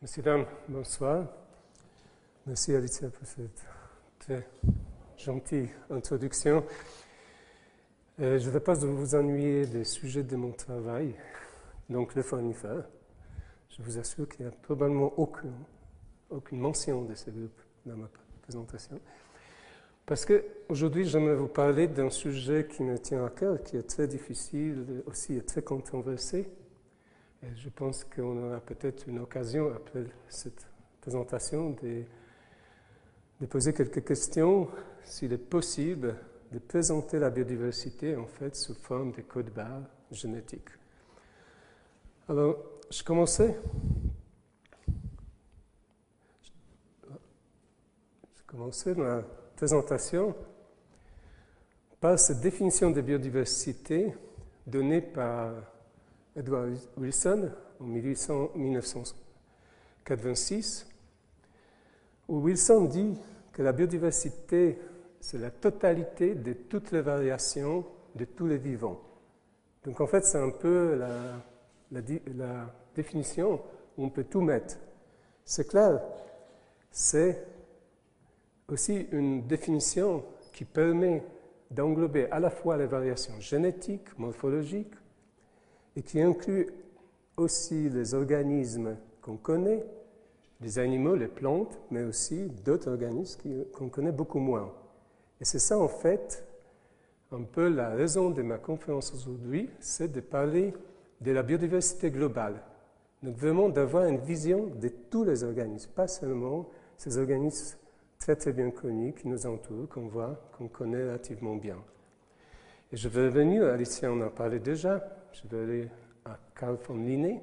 Messieurs, dames, bonsoir. Merci Alicia pour cette très gentille introduction. Je ne vais pas vous ennuyer des sujets de mon travail, donc le fournisseur. Je vous assure qu'il n'y a probablement aucune mention de ce groupe dans ma présentation. Parce qu'aujourd'hui, j'aimerais vous parler d'un sujet qui me tient à cœur, qui est très difficile, aussi très controversé. Et je pense qu'on aura peut-être une occasion, après cette présentation, de poser quelques questions s'il est possible de présenter la biodiversité en fait sous forme de codes barres génétiques. Alors, je commençais ma présentation par cette définition de biodiversité donnée par Edward Wilson en 1986, où Wilson dit que la biodiversité, c'est la totalité de toutes les variations de tous les vivants. Donc en fait, c'est un peu la définition où on peut tout mettre. C'est clair, c'est aussi une définition qui permet d'englober à la fois les variations génétiques, morphologiques, et qui inclut aussi les organismes qu'on connaît, les animaux, les plantes, mais aussi d'autres organismes qu'on connaît beaucoup moins. Et c'est ça, en fait, un peu la raison de ma conférence aujourd'hui, c'est de parler de la biodiversité globale. Donc vraiment d'avoir une vision de tous les organismes, pas seulement ces organismes très très bien connus qui nous entourent, qu'on voit, qu'on connaît relativement bien. Et je vais revenir, Alicia en a parlé déjà, je vais aller à Carl von Linné,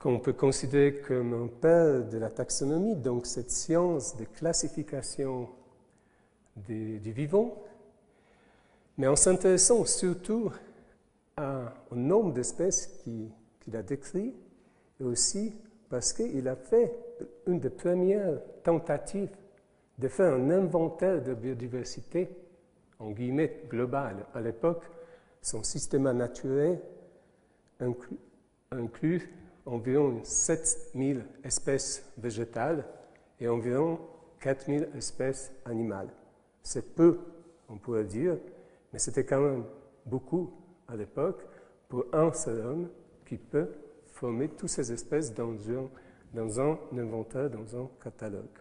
qu'on peut considérer comme un père de la taxonomie, donc cette science de classification du vivant, mais en s'intéressant surtout au nombre d'espèces qu'il a décrit, et aussi parce qu'il a fait une des premières tentatives de faire un inventaire de biodiversité en guillemets global. À l'époque, son système naturel inclut environ 7000 espèces végétales et environ 4000 espèces animales. C'est peu, on pourrait dire, mais c'était quand même beaucoup à l'époque pour un seul homme qui peut former toutes ces espèces dans un inventaire, dans un catalogue.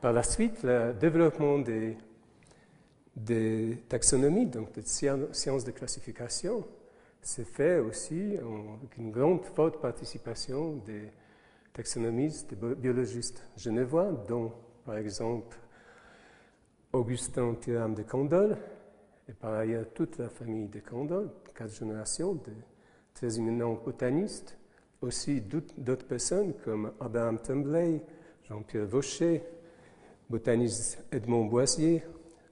Par la suite, le développement des taxonomies, donc des sciences de classification, s'est fait aussi avec une grande forte participation des taxonomistes, des biologistes genevois, dont par exemple Augustin Thierry de Candolle, et par ailleurs toute la famille de Candolle, 4 générations de très éminents botanistes, aussi d'autres personnes comme Abraham Tremblay, Jean-Pierre Vaucher, botaniste Edmond Boisier,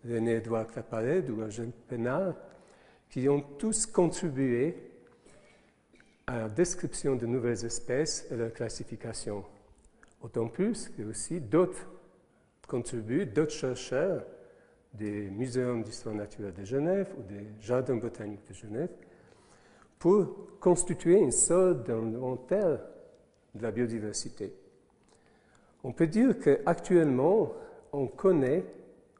René-Édouard Claparède ou Eugène Pénard, qui ont tous contribué à la description de nouvelles espèces et leur classification. Autant plus que aussi d'autres contribuent, d'autres chercheurs des muséums d'histoire naturelle de Genève ou des jardins botaniques de Genève, pour constituer une sorte d'inventaire de la biodiversité. On peut dire qu'actuellement, on connaît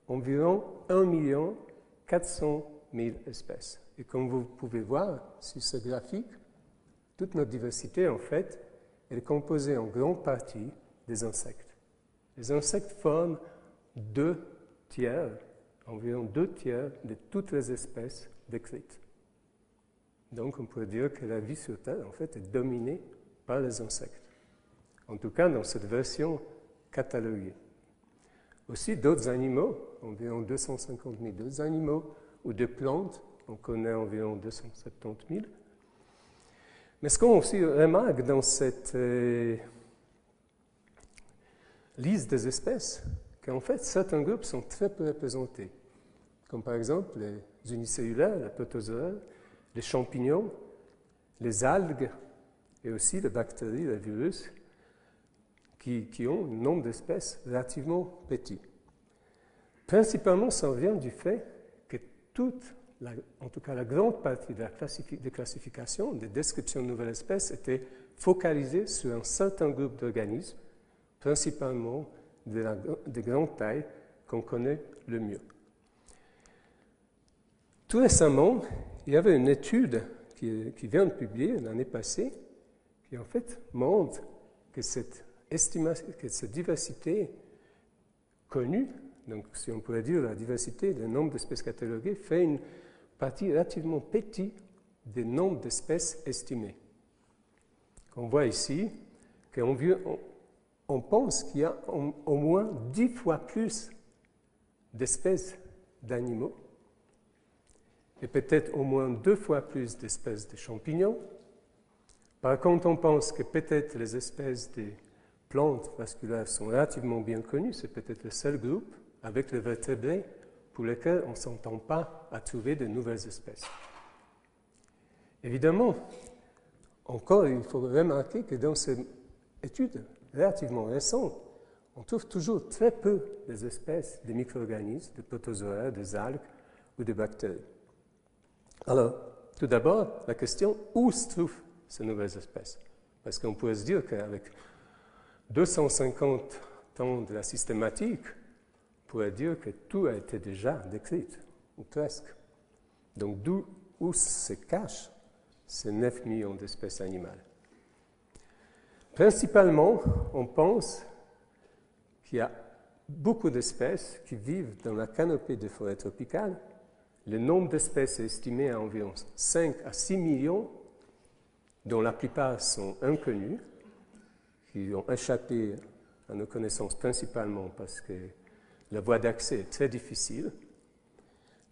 environ 1 400 000 espèces. Et comme vous pouvez voir sur ce graphique, toute notre diversité, en fait, elle est composée en grande partie des insectes. Les insectes forment environ 2 tiers de toutes les espèces décrites. Donc, on pourrait dire que la vie sur Terre, en fait, est dominée par les insectes. En tout cas, dans cette version cataloguée. Aussi, d'autres animaux, environ 250 000 d'autres animaux, ou de plantes, on connaît environ 270 000. Mais ce qu'on aussi remarque dans cette liste des espèces, qu'en fait, certains groupes sont très peu représentés, comme par exemple les unicellulaires, les protozoaires, les champignons, les algues, et aussi les bactéries, les virus, qui ont un nombre d'espèces relativement petit. Principalement, ça vient du fait que en tout cas la grande partie des classifications, des descriptions de nouvelles espèces étaient focalisé sur un certain groupe d'organismes, principalement de grande taille qu'on connaît le mieux. Tout récemment, il y avait une étude qui vient de publier l'année passée qui en fait montre que cette diversité connue, donc si on pourrait dire la diversité, le nombre d'espèces cataloguées, fait une partie relativement petite des nombres d'espèces estimées. On voit ici qu'on pense qu'il y a au moins 10 fois plus d'espèces d'animaux et peut-être au moins 2 fois plus d'espèces de champignons. Par contre, on pense que peut-être les espèces des plantes vasculaires sont relativement bien connues, c'est peut-être le seul groupe avec les vertébrés pour lesquels on ne s'entend pas à trouver de nouvelles espèces. Évidemment, encore, il faut remarquer que dans ces études relativement récentes, on trouve toujours très peu des espèces de micro-organismes, de protozoaires, des algues ou de bactéries. Alors, tout d'abord, la question, où se trouvent ces nouvelles espèces? Parce qu'on pourrait se dire qu'avec 250 ans de la systématique, on pourrait dire que tout a été déjà décrit, ou presque. Donc, où se cachent ces 9 millions d'espèces animales? Principalement, on pense qu'il y a beaucoup d'espèces qui vivent dans la canopée des forêts tropicales. Le nombre d'espèces est estimé à environ 5 à 6 millions, dont la plupart sont inconnues, qui ont échappé à nos connaissances principalement parce que la voie d'accès est très difficile.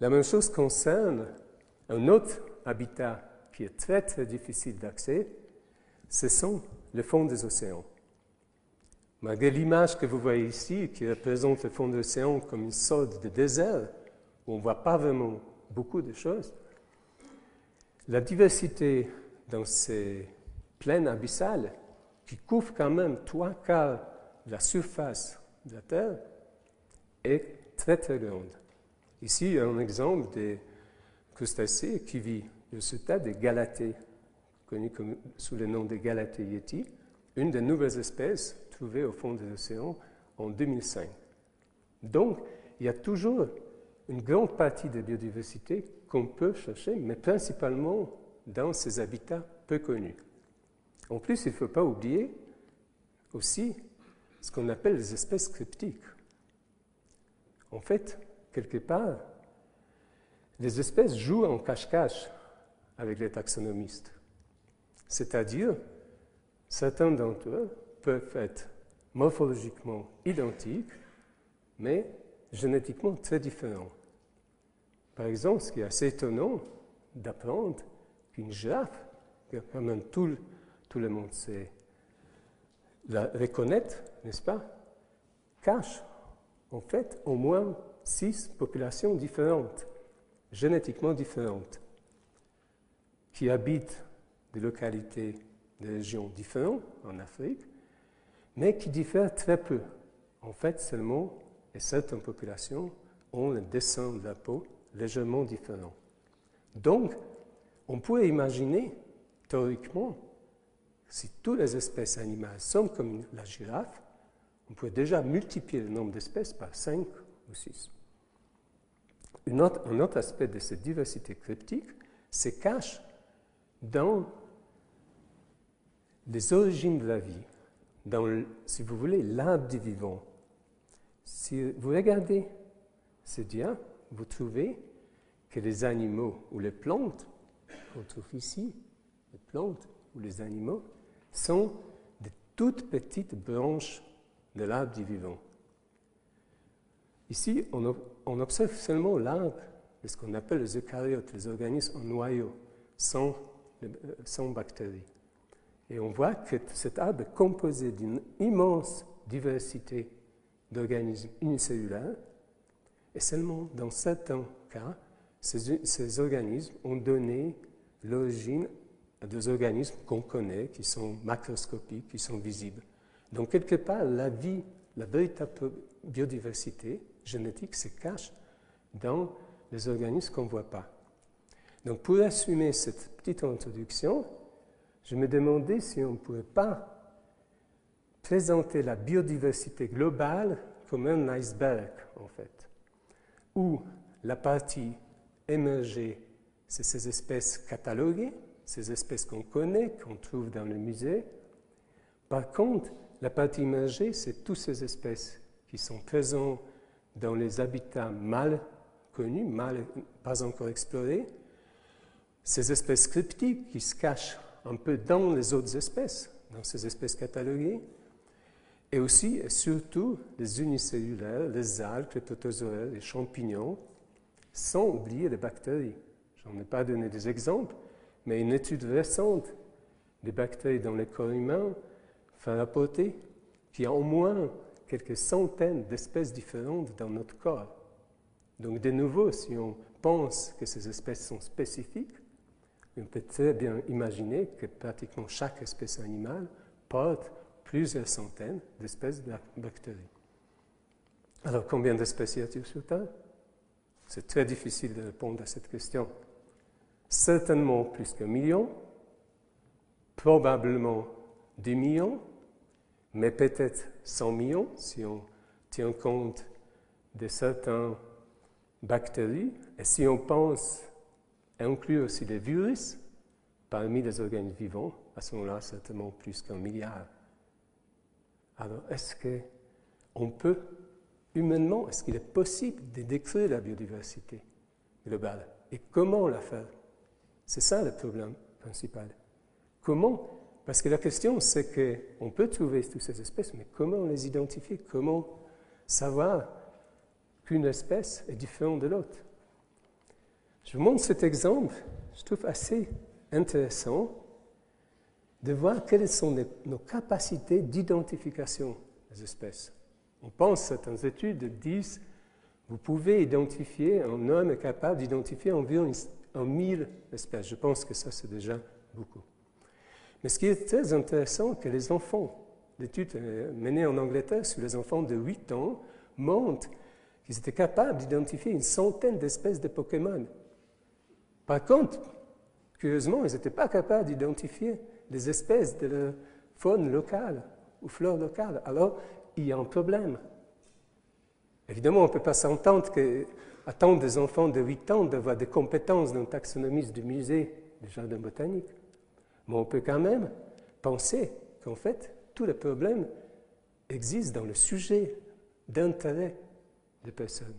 La même chose concerne un autre habitat qui est très très difficile d'accès, ce sont les fonds des océans. Malgré l'image que vous voyez ici, qui représente le fond de l'océan comme une sorte de désert, où on ne voit pas vraiment beaucoup de choses, la diversité dans ces plaines abyssales, qui couvrent quand même 3/4 de la surface de la Terre, est très très grande. Ici, il y a un exemple des crustacés qui vit au sous-terre des galatées, connues sous le nom de galatées yeti, une des nouvelles espèces trouvées au fond de l'océan en 2005. Donc, il y a toujours une grande partie de biodiversité qu'on peut chercher, mais principalement dans ces habitats peu connus. En plus, il ne faut pas oublier aussi ce qu'on appelle les espèces cryptiques. En fait, quelque part, les espèces jouent en cache-cache avec les taxonomistes. C'est-à-dire, certains d'entre eux peuvent être morphologiquement identiques, mais génétiquement très différents. Par exemple, ce qui est assez étonnant d'apprendre qu'une girafe, que quand même tout le monde sait la reconnaître, n'est-ce pas, cache en fait au moins 6 populations différentes, génétiquement différentes, qui habitent des localités, des régions différentes en Afrique, mais qui diffèrent très peu. En fait, seulement, et certaines populations ont le dessin de la peau légèrement différent. Donc, on pourrait imaginer, théoriquement, si toutes les espèces animales sont comme la girafe, on pourrait déjà multiplier le nombre d'espèces par 5 ou 6. Un autre aspect de cette diversité cryptique se cache dans les origines de la vie, dans, si vous voulez, l'arbre du vivant. Si vous regardez ce dia, vous trouvez que les animaux ou les plantes, qu'on trouve ici, les plantes ou les animaux, sont de toutes petites branches de l'arbre du vivant. Ici, on observe seulement l'arbre de ce qu'on appelle les eucaryotes, les organismes en noyau, sans bactéries. Et on voit que cet arbre est composé d'une immense diversité d'organismes unicellulaires, et seulement dans certains cas, ces organismes ont donné l'origine à des organismes qu'on connaît, qui sont macroscopiques, qui sont visibles. Donc, quelque part, la vie, la véritable biodiversité génétique se cache dans les organismes qu'on ne voit pas. Donc, pour assumer cette petite introduction, je me demandais si on ne pourrait pas présenter la biodiversité globale comme un iceberg, en fait, où la partie émergée, c'est ces espèces cataloguées, ces espèces qu'on connaît, qu'on trouve dans le musée. Par contre, la partie immergée, c'est toutes ces espèces qui sont présentes dans les habitats mal connus, pas encore explorés, ces espèces cryptiques qui se cachent un peu dans les autres espèces, dans ces espèces cataloguées, et aussi et surtout les unicellulaires, les algues, les protozoaires, les champignons, sans oublier les bactéries. Je n'en ai pas donné des exemples, mais une étude récente des bactéries dans les corps humains fait rapporter qu'il y a au moins quelques centaines d'espèces différentes dans notre corps. Donc, de nouveau, si on pense que ces espèces sont spécifiques, on peut très bien imaginer que pratiquement chaque espèce animale porte plusieurs centaines d'espèces de bactéries. Alors, combien d'espèces y a-t-il sur Terre? C'est très difficile de répondre à cette question. Certainement plus qu'1 million, probablement 10 millions, mais peut-être 100 millions si on tient compte de certaines bactéries. Et si on pense inclure aussi les virus parmi les organismes vivants, à ce moment-là, certainement plus qu'1 milliard. Alors, est-ce qu'on peut, humainement, est-ce qu'il est possible de décrire la biodiversité globale? Et comment la faire? C'est ça le problème principal. Comment? Parce que la question, c'est qu'on peut trouver toutes ces espèces, mais comment les identifier? Comment savoir qu'une espèce est différente de l'autre? Je vous montre cet exemple, je trouve assez intéressant de voir quelles sont nos capacités d'identification des espèces. On pense, certaines études disent, vous pouvez identifier, un homme est capable d'identifier environ 1000 espèces. Je pense que ça, c'est déjà beaucoup. Mais ce qui est très intéressant, c'est que les enfants, l'étude menée en Angleterre sur les enfants de 8 ans, montre qu'ils étaient capables d'identifier une centaine d'espèces de Pokémon. Par contre, curieusement, ils n'étaient pas capables d'identifier les espèces de la faune locale ou flore locale. Alors, il y a un problème. Évidemment, on ne peut pas attendre des enfants de 8 ans d'avoir des compétences d'un taxonomiste du musée du jardin botanique. Mais on peut quand même penser qu'en fait, tous les problèmes existent dans le sujet d'intérêt des personnes.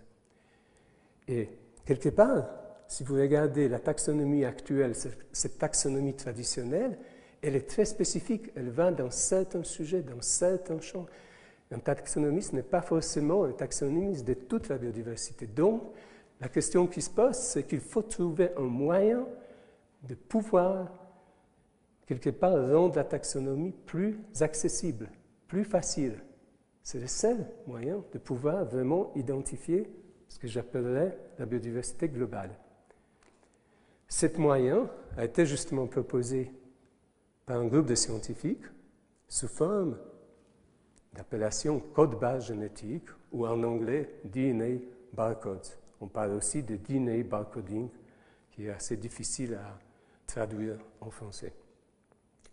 Et quelque part, si vous regardez la taxonomie actuelle, cette taxonomie traditionnelle, elle est très spécifique, elle va dans certains sujets, dans certains champs. Un taxonomiste n'est pas forcément un taxonomiste de toute la biodiversité. Donc, la question qui se pose, c'est qu'il faut trouver un moyen de pouvoir, quelque part, rendre la taxonomie plus accessible, plus facile. C'est le seul moyen de pouvoir vraiment identifier ce que j'appellerais la biodiversité globale. Cet moyen a été justement proposé par un groupe de scientifiques sous forme d'appellation code base génétique ou en anglais DNA barcodes. On parle aussi de DNA barcoding qui est assez difficile à traduire en français.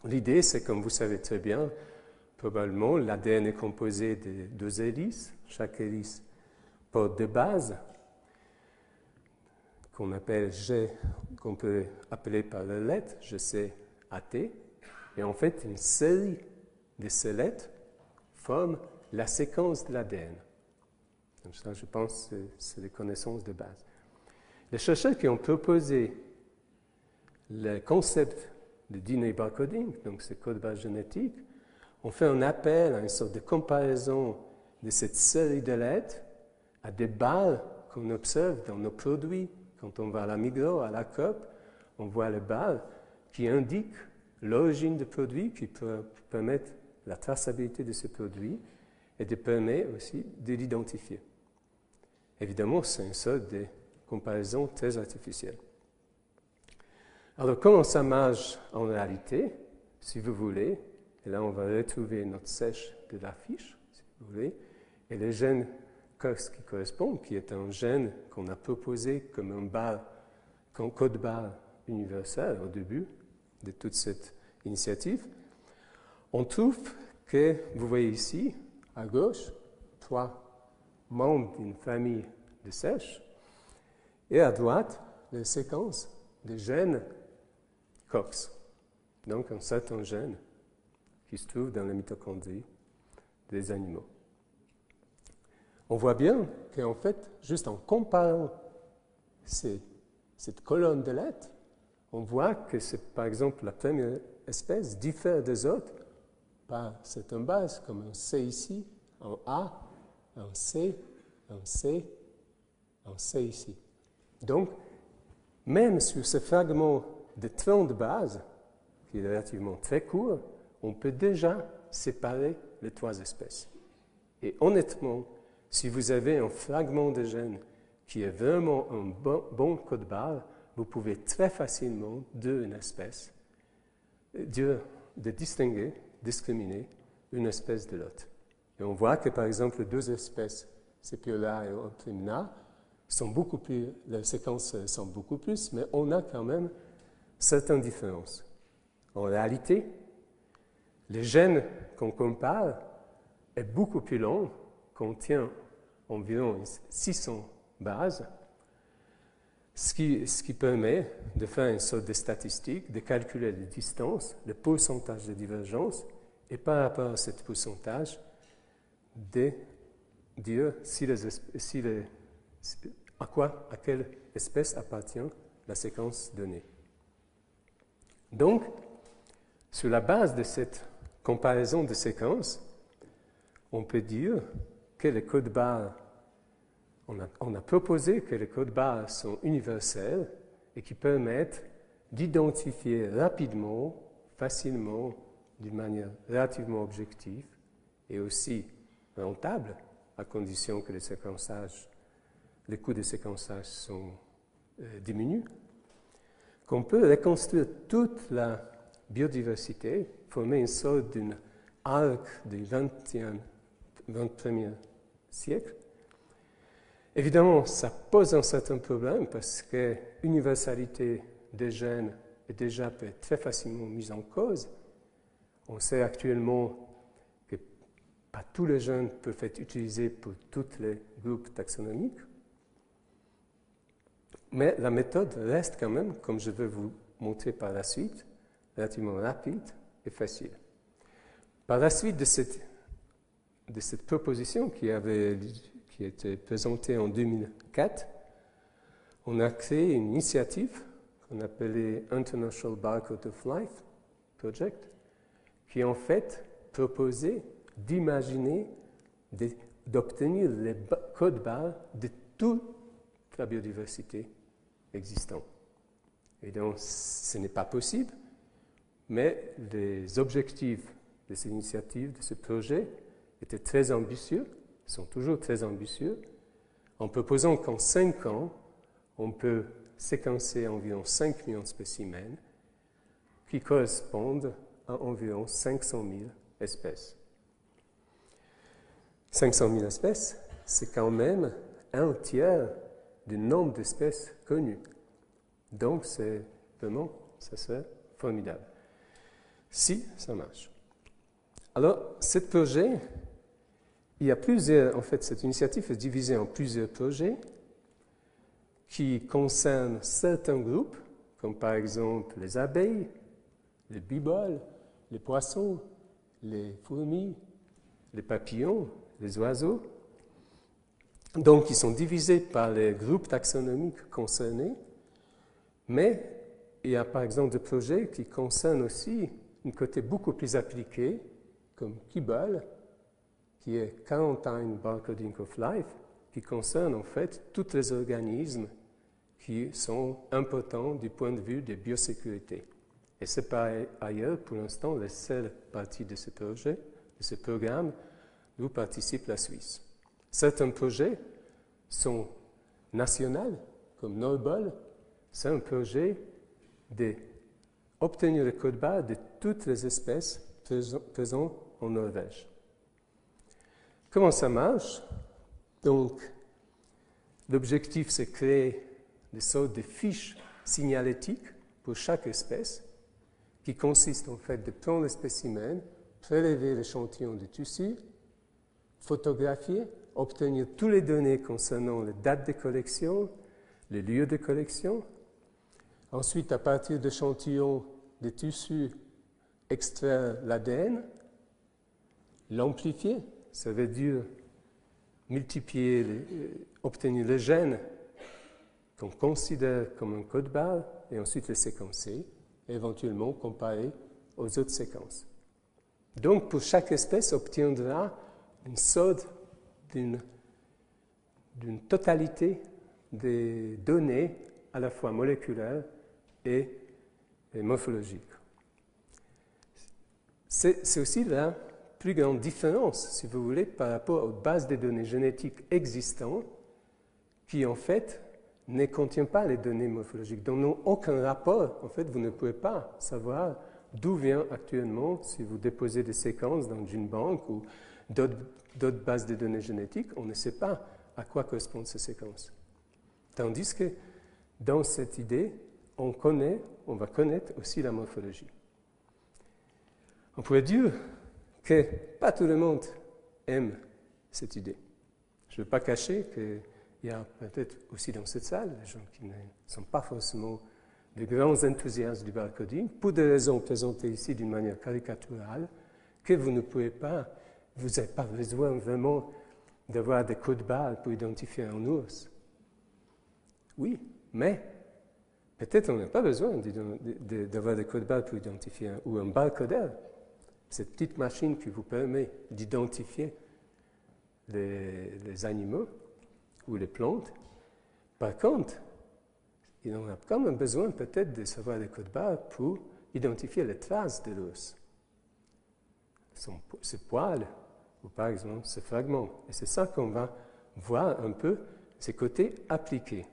L'idée, c'est comme vous savez très bien, probablement l'ADN est composé de 2 hélices. Chaque hélice porte 2 bases qu'on peut appeler par la lettre GC, AT. Et en fait, une série de ces lettres forme la séquence de l'ADN. Donc ça, je pense, c'est des connaissances de base. Les chercheurs qui ont proposé le concept de DNA barcoding, donc ce code base génétique, ont fait un appel à une sorte de comparaison de cette série de lettres à des barres qu'on observe dans nos produits. Quand on va à la Migros, à la Coop, on voit les barres qui indiquent l'origine du produit, qui peut permettre la traçabilité de ce produit et de permettre aussi de l'identifier. Évidemment, c'est une sorte de comparaison très artificielle. Alors, comment ça marche en réalité, si vous voulez? Et là, on va retrouver notre sèche de la fiche, si vous voulez, et le gène COX qui correspond, qui est un gène qu'on a proposé comme un code barre universel au début de toute cette initiative, on trouve que, vous voyez ici, à gauche, 3 membres d'une famille de sèches, et à droite, les séquences des gènes COX, donc un certain gène qui se trouve dans la mitochondrie des animaux. On voit bien qu'en fait, juste en comparant cette colonne de lettres, on voit que, par exemple, la première espèce diffère des autres par certaines bases, comme un C ici, un A, un C, un C, un C ici. Donc, même sur ce fragment de 30 bases, qui est relativement très court, on peut déjà séparer les 3 espèces. Et honnêtement, si vous avez un fragment de gène qui est vraiment un bon code barre, vous pouvez très facilement, d'une espèce, de discriminer une espèce de l'autre. Et on voit que, par exemple, 2 espèces, Sepiolata et Optimina, les séquences sont beaucoup plus, mais on a quand même certaines différences. En réalité, les gènes qu'on compare est beaucoup plus long, contient environ 600 bases, ce qui permet de faire une sorte de statistique, de calculer les distances, le pourcentage de divergence, et par rapport à ce pourcentage, de dire à quelle espèce appartient la séquence donnée. Donc, sur la base de cette comparaison de séquences, on peut dire que les codes barres, on a proposé que les codes barres sont universels et qui permettent d'identifier rapidement, facilement, d'une manière relativement objective et aussi rentable, à condition que les coûts de séquençage sont diminués, qu'on peut reconstruire toute la biodiversité, former une sorte d'une arc du XXIe siècle. Évidemment, ça pose un certain problème parce que l'universalité des gènes est déjà très facilement mise en cause. On sait actuellement que pas tous les gènes peuvent être utilisés pour tous les groupes taxonomiques. Mais la méthode reste quand même, comme je vais vous montrer par la suite, relativement rapide et facile. Par la suite de cette proposition qui a été présentée en 2004, on a créé une initiative qu'on appelait International Barcode of Life Project, qui en fait proposait d'imaginer, d'obtenir les codes barres de toute la biodiversité existante. Évidemment, ce n'est pas possible, mais les objectifs de cette initiative, de ce projet, étaient très ambitieux, sont toujours très ambitieux, en proposant qu'en 5 ans, on peut séquencer environ 5 millions de spécimens qui correspondent à environ 500 000 espèces. 500 000 espèces, c'est quand même un tiers du nombre d'espèces connues. Donc, c'est vraiment, ça serait formidable. Si ça marche. Alors, ce projet, il y a plusieurs, en fait, cette initiative est divisée en plusieurs projets qui concernent certains groupes, comme par exemple les abeilles, les biboles, les poissons, les fourmis, les papillons, les oiseaux. Donc, ils sont divisés par les groupes taxonomiques concernés, mais il y a par exemple des projets qui concernent aussi un côté beaucoup plus appliqué, comme Kibble, qui est Quarantine Barcoding of Life, qui concerne en fait tous les organismes qui sont importants du point de vue de biosécurité. Et c'est par ailleurs, pour l'instant, la seule partie de ce projet, de ce programme, où participe la Suisse. Certains projets sont nationaux, comme Norbol. C'est un projet d'obtenir le code barre de toutes les espèces présentes en Norvège. Comment ça marche? Donc, l'objectif, c'est créer des sortes de fiches signalétiques pour chaque espèce qui consiste en fait de prendre le spécimen, prélever l'échantillon du tissu, photographier, obtenir toutes les données concernant les dates de collection, les lieux de collection. Ensuite, à partir d'échantillons de tissus, extraire l'ADN, l'amplifier, ça veut dire multiplier, obtenir les gènes qu'on considère comme un code barre et ensuite les séquencer, et éventuellement comparer aux autres séquences. Donc, pour chaque espèce, on obtiendra une sorte d'une totalité des données à la fois moléculaires et morphologiques. C'est aussi la plus grande différence, si vous voulez, par rapport aux bases de données génétiques existantes qui, en fait, ne contiennent pas les données morphologiques, dont n'ont aucun rapport. En fait, vous ne pouvez pas savoir d'où vient actuellement, si vous déposez des séquences dans une banque ou d'autres bases de données génétiques, on ne sait pas à quoi correspondent ces séquences. Tandis que dans cette idée, on va connaître aussi la morphologie. On pourrait dire que pas tout le monde aime cette idée. Je ne veux pas cacher qu'il y a peut-être aussi dans cette salle des gens qui ne sont pas forcément de grands enthousiastes du barcoding, pour des raisons présentées ici d'une manière caricaturale, que vous ne pouvez pas, vous n'avez pas besoin vraiment d'avoir des codes barres pour identifier un ours. Oui, mais peut-être on n'a pas besoin d'avoir des codes barres pour identifier ou un barcodeur, cette petite machine qui vous permet d'identifier les animaux ou les plantes. Par contre, il en a quand même besoin peut-être de savoir des codes barres pour identifier les traces de l'os, ses poils ou par exemple ses fragments. Et c'est ça qu'on va voir un peu, ces côtés appliqués.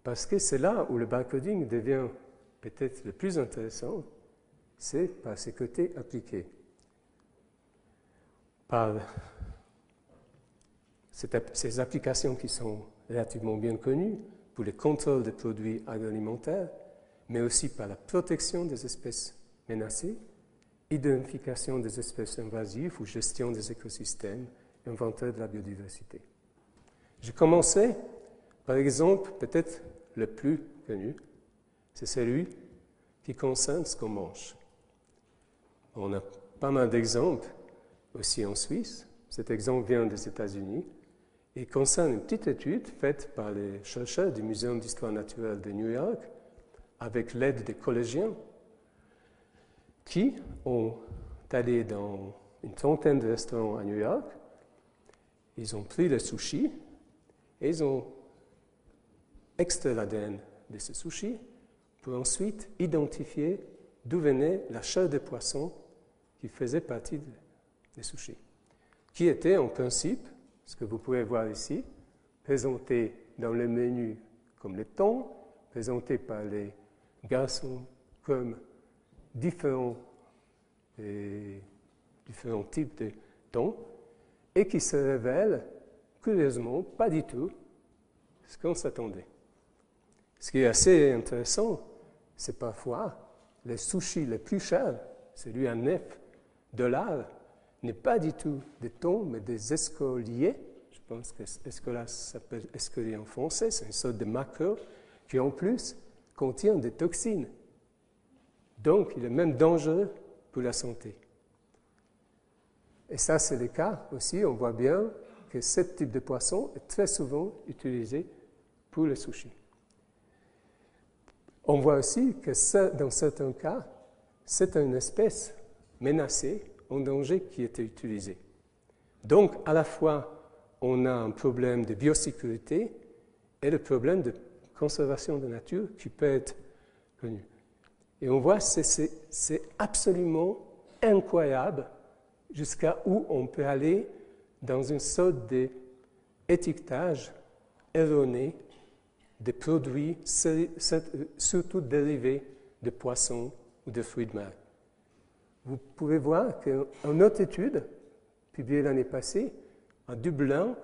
Parce que c'est là où le barcoding devient peut-être le plus intéressant, c'est par ces côtés appliqués. Par ces applications qui sont relativement bien connues pour le contrôle des produits agroalimentaires, mais aussi par la protection des espèces menacées, identification des espèces invasives ou gestion des écosystèmes, inventaire de la biodiversité. Je commençais, par exemple, peut-être le plus connu, c'est celui qui concerne ce qu'on mange. On a pas mal d'exemples aussi en Suisse. Cet exemple vient des États-Unis et concerne une petite étude faite par les chercheurs du Muséum d'histoire naturelle de New York avec l'aide des collégiens qui ont allé dans une trentaine de restaurants à New York. Ils ont pris le sushi et ils ont extrait l'ADN de ce sushi pour ensuite identifier d'où venait la chair de poisson qui faisait partie des sushis, qui était en principe, ce que vous pouvez voir ici, présenté dans le menu comme le thon, présenté par les garçons comme différents types de thon, et qui se révèle, curieusement, pas du tout ce qu'on s'attendait. Ce qui est assez intéressant, c'est parfois les sushis les plus chers, celui à $9, n'est pas du tout des thons, mais des escoliers. Je pense que escola s'appelle escolier en français, c'est une sorte de maquereau qui en plus contient des toxines. Donc, il est même dangereux pour la santé. Et ça, c'est le cas aussi, on voit bien que ce type de poisson est très souvent utilisé pour le sushi. On voit aussi que dans certains cas, c'est une espèce menacée, en danger, qui était utilisée. Donc, à la fois, on a un problème de biosécurité et le problème de conservation de nature qui peut être connu. Et on voit que c'est absolument incroyable jusqu'à où on peut aller dans une sorte d'étiquetage erroné des produits, surtout dérivés de poissons ou de fruits de mer. Vous pouvez voir qu'une autre étude, publiée l'année passée, à Dublin,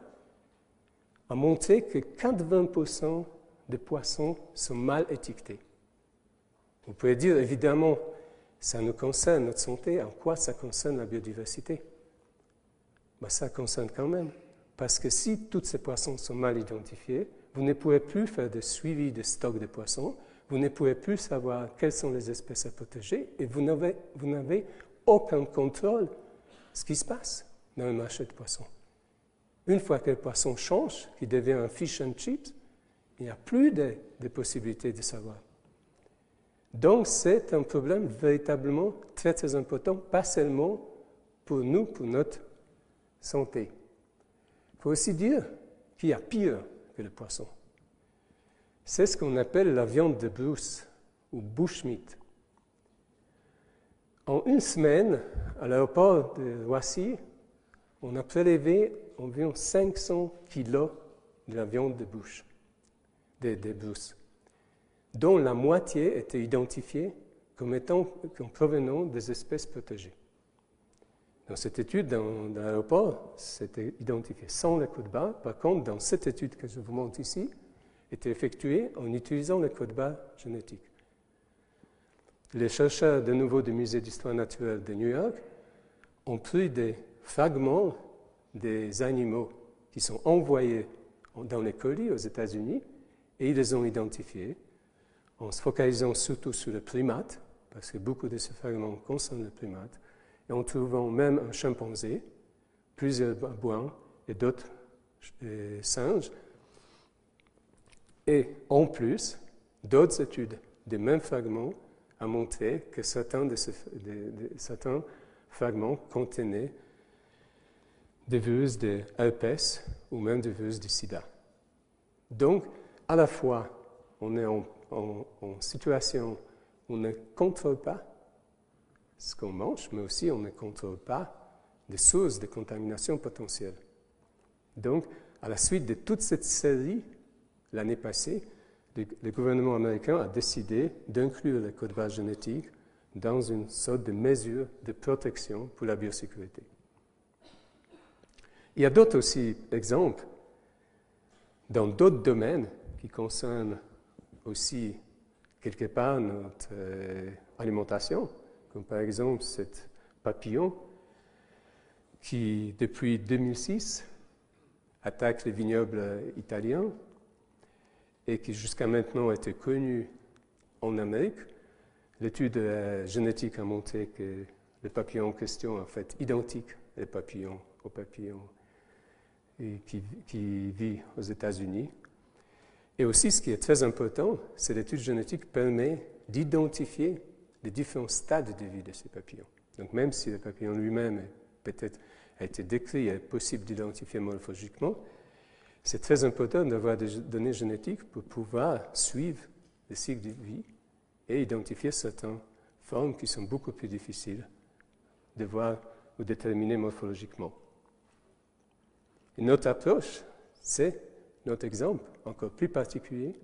a montré que 80% des poissons sont mal étiquetés. Vous pouvez dire, évidemment, ça nous concerne, notre santé, en quoi ça concerne la biodiversité? Ben, ça concerne quand même. Parce que si tous ces poissons sont mal identifiés, vous ne pouvez plus faire de suivi de stock de poissons, vous ne pouvez plus savoir quelles sont les espèces à protéger et vous n'avez aucun contrôle de ce qui se passe dans le marché de poissons. Une fois que le poisson change, qu'il devient un fish and chips, il n'y a plus de possibilités de savoir. Donc, c'est un problème véritablement très, très important, pas seulement pour nous, pour notre santé. Il faut aussi dire qu'il y a pire que le poisson. C'est ce qu'on appelle la viande de brousse, ou bushmeat. En une semaine, à l'aéroport de Roissy, on a prélevé environ 500 kilos de la viande de brousse, dont la moitié était identifiée comme provenant des espèces protégées. Dans cette étude, dans l'aéroport, c'était identifié sans le code barre. Par contre, dans cette étude que je vous montre ici, était effectuée en utilisant le code barre génétique. Les chercheurs, de nouveau, du Musée d'histoire naturelle de New York, ont pris des fragments des animaux qui sont envoyés dans les colis aux États-Unis et ils les ont identifiés en se focalisant surtout sur le primate, parce que beaucoup de ces fragments concernent le primate, et en trouvant même un chimpanzé, plusieurs babouins et d'autres singes. Et en plus, d'autres études des mêmes fragments ont montré que certains fragments contenaient des virus de herpès ou même des virus du sida. Donc, à la fois, on est en situation où on ne contrôle pas ce qu'on mange, mais aussi on ne contrôle pas des sources de contamination potentielle. Donc, à la suite de toute cette série, l'année passée, le gouvernement américain a décidé d'inclure le code barre génétique dans une sorte de mesure de protection pour la biosécurité. Il y a d'autres aussi exemples dans d'autres domaines qui concernent aussi quelque part notre alimentation, comme par exemple cet papillon qui, depuis 2006, attaque les vignobles italiens et qui jusqu'à maintenant a été connu en Amérique. L'étude génétique a montré que le papillon en question est en fait identique au papillon qui vit aux États-Unis. Et aussi, ce qui est très important, c'est que l'étude génétique permet d'identifier les différents stades de vie de ces papillons. Donc même si le papillon lui-même peut-être a été décrit et est possible d'identifier morphologiquement, c'est très important d'avoir des données génétiques pour pouvoir suivre le cycle de vie et identifier certaines formes qui sont beaucoup plus difficiles de voir ou déterminer morphologiquement. Une autre approche, c'est notre exemple encore plus particulier,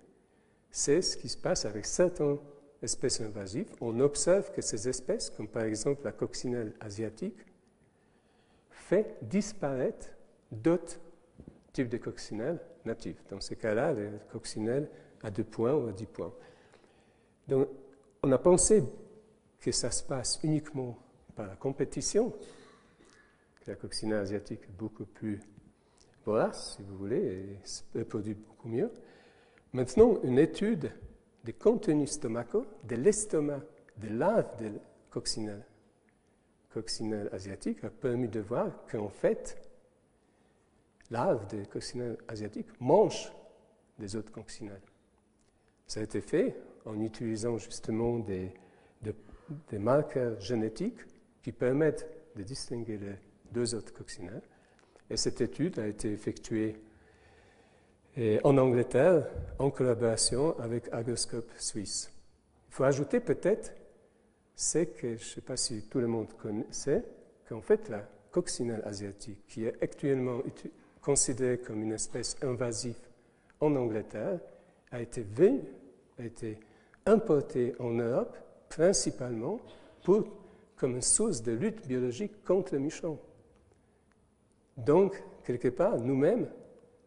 c'est ce qui se passe avec certaines espèces invasives. On observe que ces espèces, comme par exemple la coccinelle asiatique, fait disparaître d'autres types de coccinelles natives. Dans ce cas-là, les coccinelles à 2 points ou à 10 points. Donc, on a pensé que ça se passe uniquement par la compétition, que la coccinelle asiatique est beaucoup plus vorace, si vous voulez, et se reproduit beaucoup mieux. Maintenant, une étude des contenus stomacaux de l'estomac de larves de coccinelle asiatique a permis de voir qu'en fait, larves de coccinelle asiatique mangent des autres coccinelles. Ça a été fait en utilisant justement des marqueurs génétiques qui permettent de distinguer les 2 autres coccinelles. Et cette étude a été effectuée en Angleterre en collaboration avec Agroscope Suisse. Il faut ajouter peut-être, c'est que, je ne sais pas si tout le monde sait, qu'en fait la coccinelle asiatique, qui est actuellement considérée comme une espèce invasive en Angleterre, a été importée en Europe principalement comme une source de lutte biologique contre le moucheron. Donc, quelque part, nous-mêmes,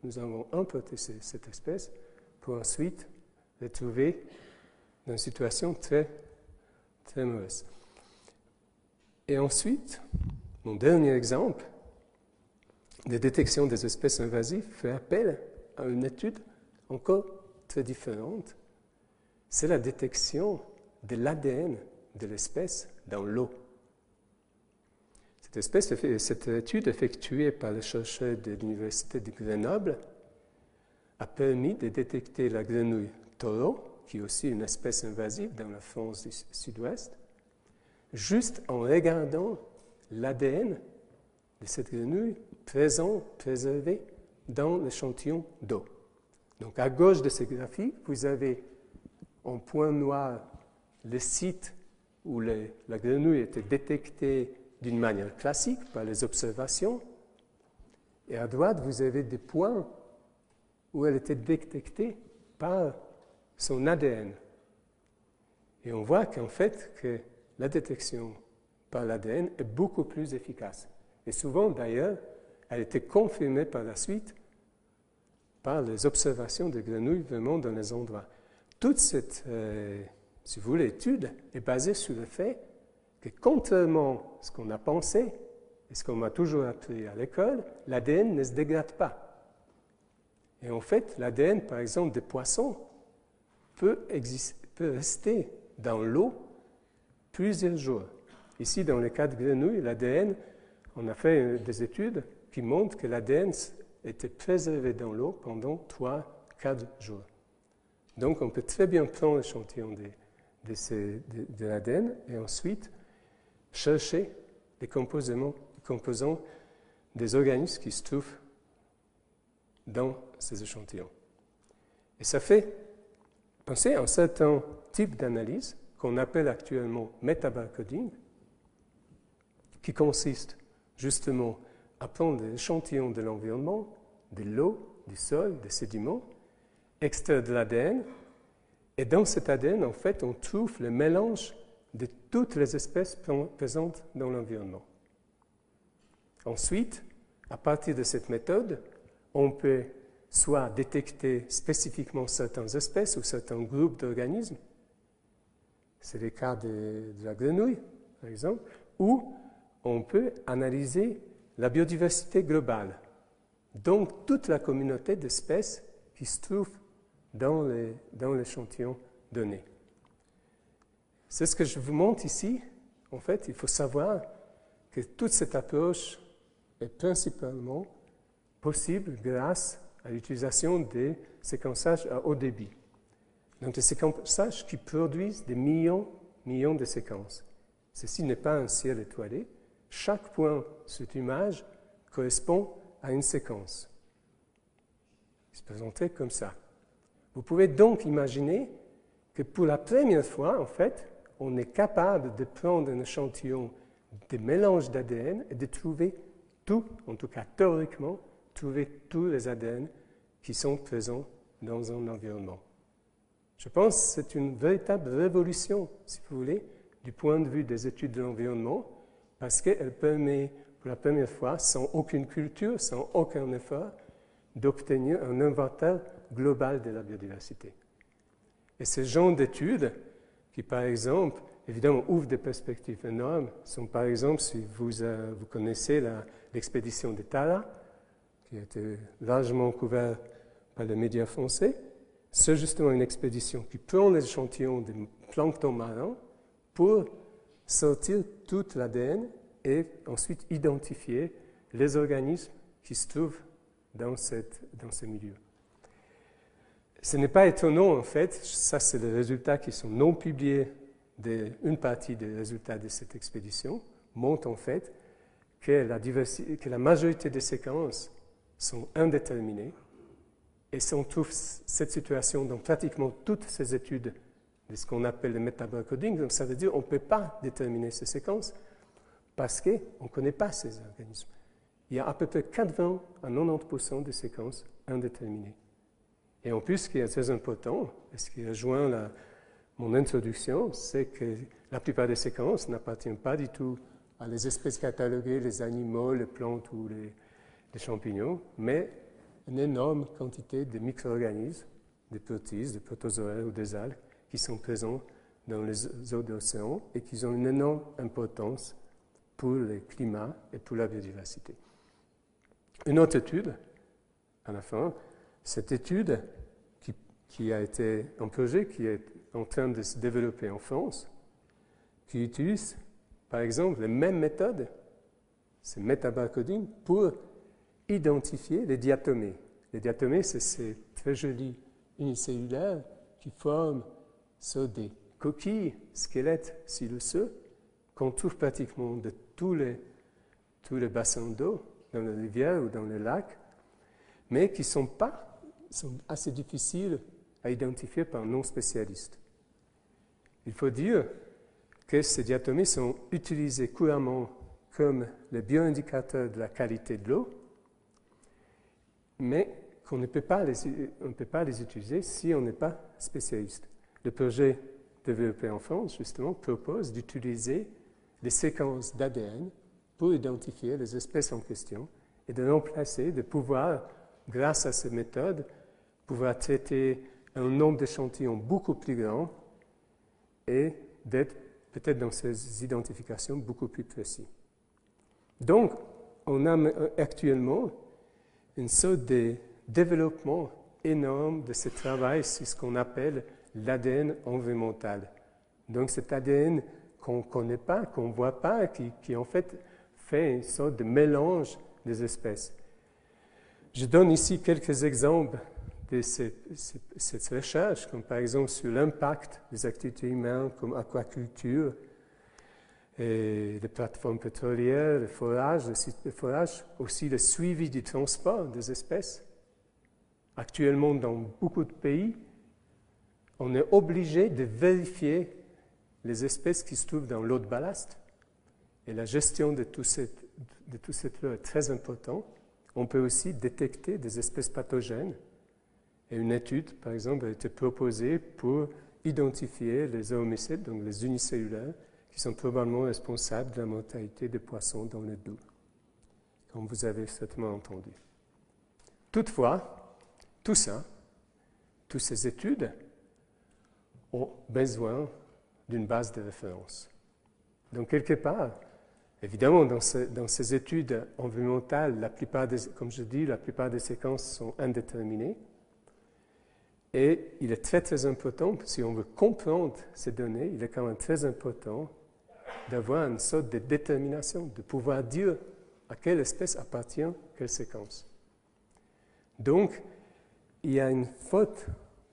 nous avons importé cette espèce pour ensuite la trouver dans une situation très, très mauvaise. Et ensuite, mon dernier exemple de détection des espèces invasives fait appel à une étude encore très différente. C'est la détection de l'ADN de l'espèce dans l'eau. Cette étude effectuée par les chercheurs de l'Université de Grenoble a permis de détecter la grenouille taureau, qui est aussi une espèce invasive dans la France du sud-ouest, juste en regardant l'ADN de cette grenouille préservé dans l'échantillon d'eau. Donc à gauche de ce graphique, vous avez en point noir le site où la grenouille était détectée d'une manière classique par les observations, et à droite, vous avez des points où elle était détectée par son ADN. Et on voit qu'en fait, que la détection par l'ADN est beaucoup plus efficace. Et souvent, d'ailleurs, elle était confirmée par la suite par les observations de grenouilles vraiment dans les endroits. Toute cette, si vous voulez, étude est basée sur le fait que contrairement à ce qu'on a pensé et ce qu'on m'a toujours appris à l'école, l'ADN ne se dégrade pas. Et en fait, l'ADN, par exemple, des poissons peut rester dans l'eau plusieurs jours. Ici, dans le cas de grenouilles, l'ADN, on a fait des études qui montrent que l'ADN était préservé dans l'eau pendant 3-4 jours. Donc, on peut très bien prendre l'échantillon de l'ADN et ensuite chercher les composants des organismes qui se trouvent dans ces échantillons. Et ça fait penser à un certain type d'analyse qu'on appelle actuellement metabarcoding, qui consiste justement à prendre des échantillons de l'environnement, de l'eau, du sol, des sédiments, extraire de l'ADN, et dans cet ADN, en fait, on trouve le mélange de toutes les espèces présentes dans l'environnement. Ensuite, à partir de cette méthode, on peut soit détecter spécifiquement certaines espèces ou certains groupes d'organismes, c'est le cas de la grenouille, par exemple, ou on peut analyser la biodiversité globale, donc toute la communauté d'espèces qui se trouvent dans l'échantillon donné. C'est ce que je vous montre ici. En fait, il faut savoir que toute cette approche est principalement possible grâce à l'utilisation des séquençages à haut débit. Donc des séquençages qui produisent des millions de séquences. Ceci n'est pas un ciel étoilé. Chaque point sur cette image correspond à une séquence. Il se présentait comme ça. Vous pouvez donc imaginer que pour la première fois, en fait, on est capable de prendre un échantillon de mélange d'ADN et de trouver tout, en tout cas théoriquement, trouver tous les ADN qui sont présents dans un environnement. Je pense que c'est une véritable révolution, si vous voulez, du point de vue des études de l'environnement, parce qu'elle permet, pour la première fois, sans aucune culture, sans aucun effort, d'obtenir un inventaire global de la biodiversité. Et ce genre d'études, qui par exemple, évidemment, ouvrent des perspectives énormes, sont par exemple, si vous connaissez l'expédition de Tara, qui a été largement couverte par les médias français, c'est justement une expédition qui prend les échantillons de plancton marin pour sortir tout l'ADN et ensuite identifier les organismes qui se trouvent dans ce milieu. Ce n'est pas étonnant, en fait, ça c'est les résultats qui sont non publiés, une partie des résultats de cette expédition montre en fait que la majorité des séquences sont indéterminées et on trouve cette situation dans pratiquement toutes ces études de ce qu'on appelle le metabarcoding. Donc ça veut dire qu'on ne peut pas déterminer ces séquences parce qu'on ne connaît pas ces organismes. Il y a à peu près 80 à 90% de séquences indéterminées. Et en plus, ce qui est très important, et ce qui rejoint mon introduction, c'est que la plupart des séquences n'appartiennent pas du tout à les espèces cataloguées, les animaux, les plantes ou les champignons, mais une énorme quantité de micro-organismes, des protistes, des protozoaires ou des algues qui sont présents dans les eaux d'océan et qui ont une énorme importance pour le climat et pour la biodiversité. Une autre étude, à la fin, cette étude qui a été un projet qui est en train de se développer en France, qui utilise, par exemple, les mêmes méthodes, c'est métabarcoding, pour identifier les diatomées. Les diatomées, c'est ces très jolis unicellulaires qui forment sur des coquilles, squelettes siliceux, qu'on trouve pratiquement de tous les bassins d'eau, dans les rivières ou dans les lacs, mais qui sont assez difficiles à identifier par un non-spécialiste. Il faut dire que ces diatomées sont utilisées couramment comme les bioindicateurs de la qualité de l'eau, mais qu'on ne peut pas les utiliser si on n'est pas spécialiste. Le projet développé en France, justement, propose d'utiliser les séquences d'ADN pour identifier les espèces en question et de remplacer, de pouvoir, grâce à ces méthodes, pouvoir traiter un nombre d'échantillons beaucoup plus grand et d'être peut-être dans ces identifications beaucoup plus précis. Donc, on a actuellement une sorte de développement énorme de ce travail sur ce qu'on appelle l'ADN environnemental. Donc, cet ADN qu'on ne connaît pas, qu'on ne voit pas, qui en fait une sorte de mélange des espèces. Je donne ici quelques exemples de cette recherche, comme par exemple sur l'impact des activités humaines comme aquaculture, et les plateformes pétrolières, le forage, le site de forage, aussi le suivi du transport des espèces. Actuellement, dans beaucoup de pays, on est obligé de vérifier les espèces qui se trouvent dans l'eau de ballast. Et la gestion de toute cette eau est très importante. On peut aussi détecter des espèces pathogènes. Et une étude, par exemple, a été proposée pour identifier les oomycètes, donc les unicellulaires, qui sont probablement responsables de la mortalité des poissons dans les douves, comme vous avez certainement entendu. Toutefois, toutes ces études ont besoin d'une base de référence. Donc, quelque part, évidemment, dans ces études environnementales, comme je dis, la plupart des séquences sont indéterminées. Et il est très, très important, si on veut comprendre ces données, il est quand même très important d'avoir une sorte de détermination, de pouvoir dire à quelle espèce appartient quelle séquence. Donc, il y a une forte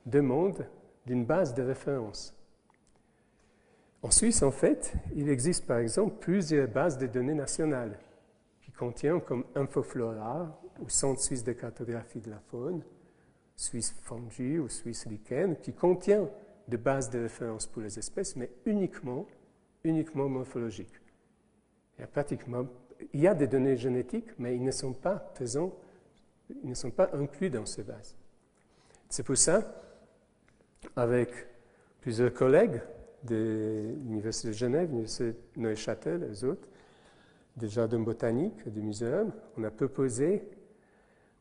demande d'une base de référence. En Suisse, en fait, il existe par exemple plusieurs bases de données nationales qui contiennent comme Infoflora ou Centre suisse de cartographie de la faune, Suisse Fungi ou Suisse Lichen, qui contient des bases de référence pour les espèces, mais uniquement morphologiques. Il y a des données génétiques, mais ils ne sont pas présents, ils ne sont pas inclus dans ces bases. C'est pour ça, avec plusieurs collègues de l'Université de Genève, de l'Université de Neuchâtel et les autres, des jardins botaniques et du muséum, on a proposé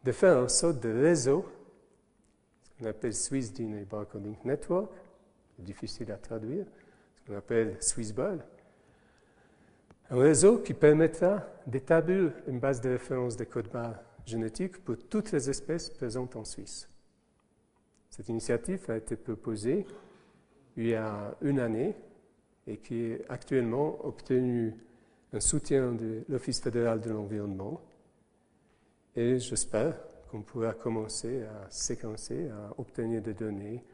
de faire une sorte de réseau, ce qu'on appelle Swiss DNA Barcoding Network, c'est difficile à traduire, ce qu'on appelle SwissBOL, un réseau qui permettra d'établir une base de référence des codes barres génétiques pour toutes les espèces présentes en Suisse. Cette initiative a été proposée il y a une année et qui a actuellement obtenu un soutien de l'Office fédéral de l'environnement. Et j'espère qu'on pourra commencer à séquencer, à obtenir des données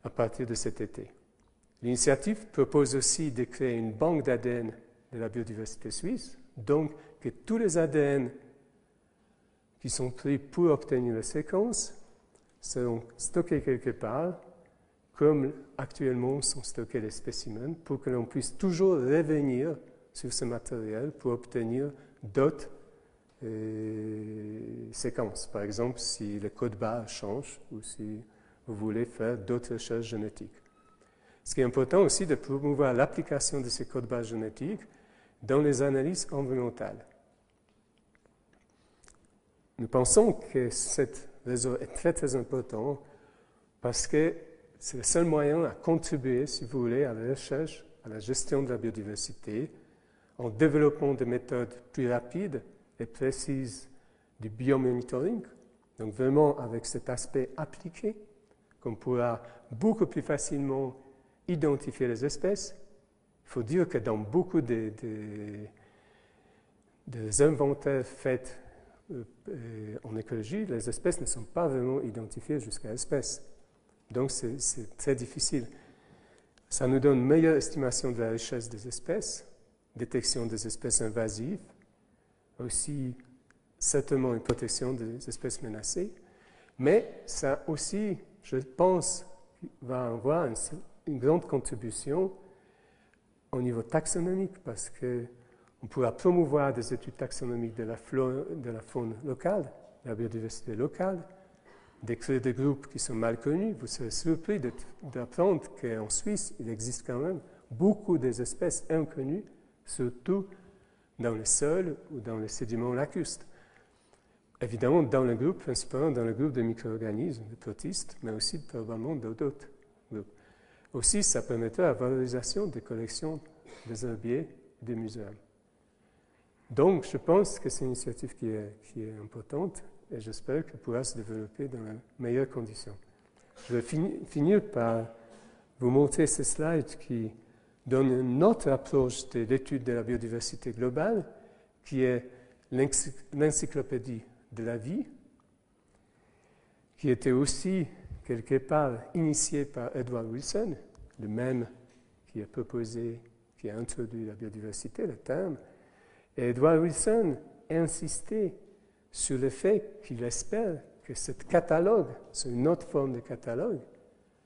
à partir de cet été. L'initiative propose aussi de créer une banque d'ADN de la biodiversité suisse, donc que tous les ADN qui sont pris pour obtenir les séquences seront stockés quelque part, comme actuellement sont stockés les spécimens, pour que l'on puisse toujours revenir sur ce matériel pour obtenir d'autres séquences. Par exemple, si le code barre change ou si vous voulez faire d'autres recherches génétiques. Ce qui est important aussi de promouvoir l'application de ces codes barres génétiques dans les analyses environnementales. Nous pensons que ce réseau est très, très important parce que c'est le seul moyen à contribuer, si vous voulez, à la recherche, à la gestion de la biodiversité en développant des méthodes plus rapides et précises du biomonitoring, donc vraiment avec cet aspect appliqué, qu'on pourra beaucoup plus facilement identifier les espèces. Il faut dire que dans beaucoup des inventaires faits en écologie, les espèces ne sont pas vraiment identifiées jusqu'à l'espèce. Donc c'est très difficile. Ça nous donne une meilleure estimation de la richesse des espèces, détection des espèces invasives, aussi certainement une protection des espèces menacées, mais ça aussi, je pense, va avoir une grande contribution au niveau taxonomique, parce qu'on pourra promouvoir des études taxonomiques de la faune locale, de la biodiversité locale, décrire des groupes qui sont mal connus. Vous serez surpris d'apprendre qu'en Suisse, il existe quand même beaucoup d'espèces inconnues, surtout dans les sols ou dans les sédiments lacustres. Évidemment, principalement dans le groupe de micro-organismes, de protistes, mais aussi probablement d'autres groupes. Aussi, ça permettrait la valorisation des collections des herbiers et des muséums. Donc, je pense que c'est une initiative qui est importante et j'espère qu'elle pourra se développer dans les meilleures conditions. Je vais finir par vous montrer ce slide qui donne une autre approche de l'étude de la biodiversité globale, qui est l'encyclopédie de la vie, qui était aussi quelque part initiée par Edward Wilson, le même qui a proposé, qui a introduit la biodiversité, le terme. Et Edward Wilson a insisté sur le fait qu'il espère que ce catalogue, c'est une autre forme de catalogue,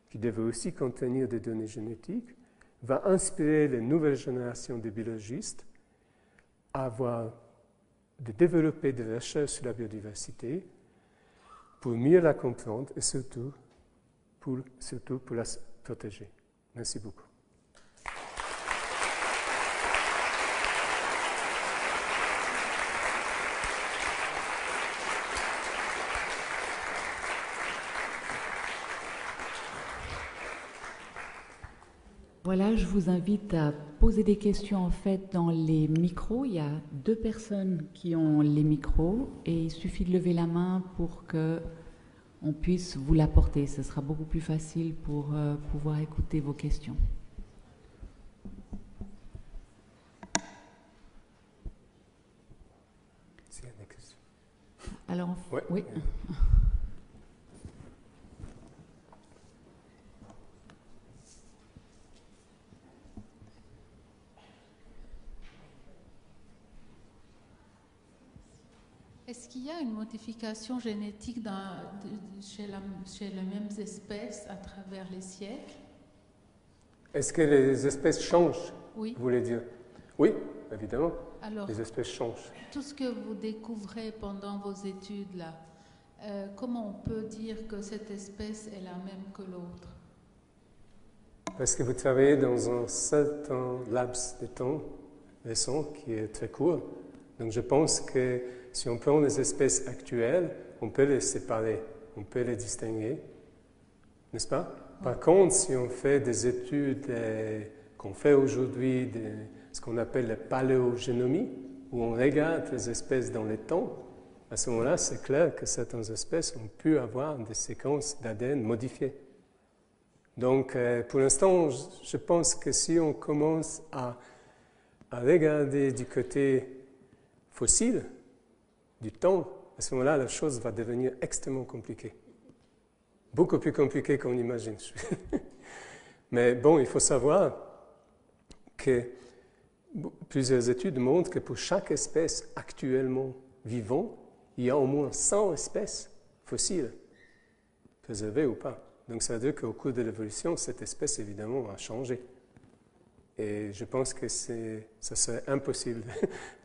qui devait aussi contenir des données génétiques, va inspirer les nouvelles générations de biologistes à de développer des recherches sur la biodiversité pour mieux la comprendre et surtout pour la protéger. Merci beaucoup. Voilà, je vous invite à poser des questions en fait dans les micros. Il y a 2 personnes qui ont les micros et il suffit de lever la main pour qu'on puisse vous l'apporter. Ce sera beaucoup plus facile pour pouvoir écouter vos questions. S'il y a des questions. Alors, ouais. Oui. Est-ce qu'il y a une modification génétique chez les mêmes espèces à travers les siècles? Est-ce que les espèces changent? Oui. Vous voulez dire? Oui, évidemment. Alors, les espèces changent. Tout ce que vous découvrez pendant vos études, là, comment on peut dire que cette espèce est la même que l'autre? Parce que vous travaillez dans un certain laps de temps récent qui est très court. Donc je pense que si on prend les espèces actuelles, on peut les séparer, on peut les distinguer, n'est-ce pas? Par contre, si on fait des études qu'on fait aujourd'hui, ce qu'on appelle la paléogénomie, où on regarde les espèces dans le temps, à ce moment-là, c'est clair que certaines espèces ont pu avoir des séquences d'ADN modifiées. Donc, pour l'instant, je pense que si on commence à regarder du côté fossile, du temps, à ce moment-là, la chose va devenir extrêmement compliquée. Beaucoup plus compliquée qu'on imagine. Mais bon, il faut savoir que plusieurs études montrent que pour chaque espèce actuellement vivante, il y a au moins 100 espèces fossiles, préservées ou pas. Donc ça veut dire qu'au cours de l'évolution, cette espèce, évidemment, a changé. Et je pense que ça serait impossible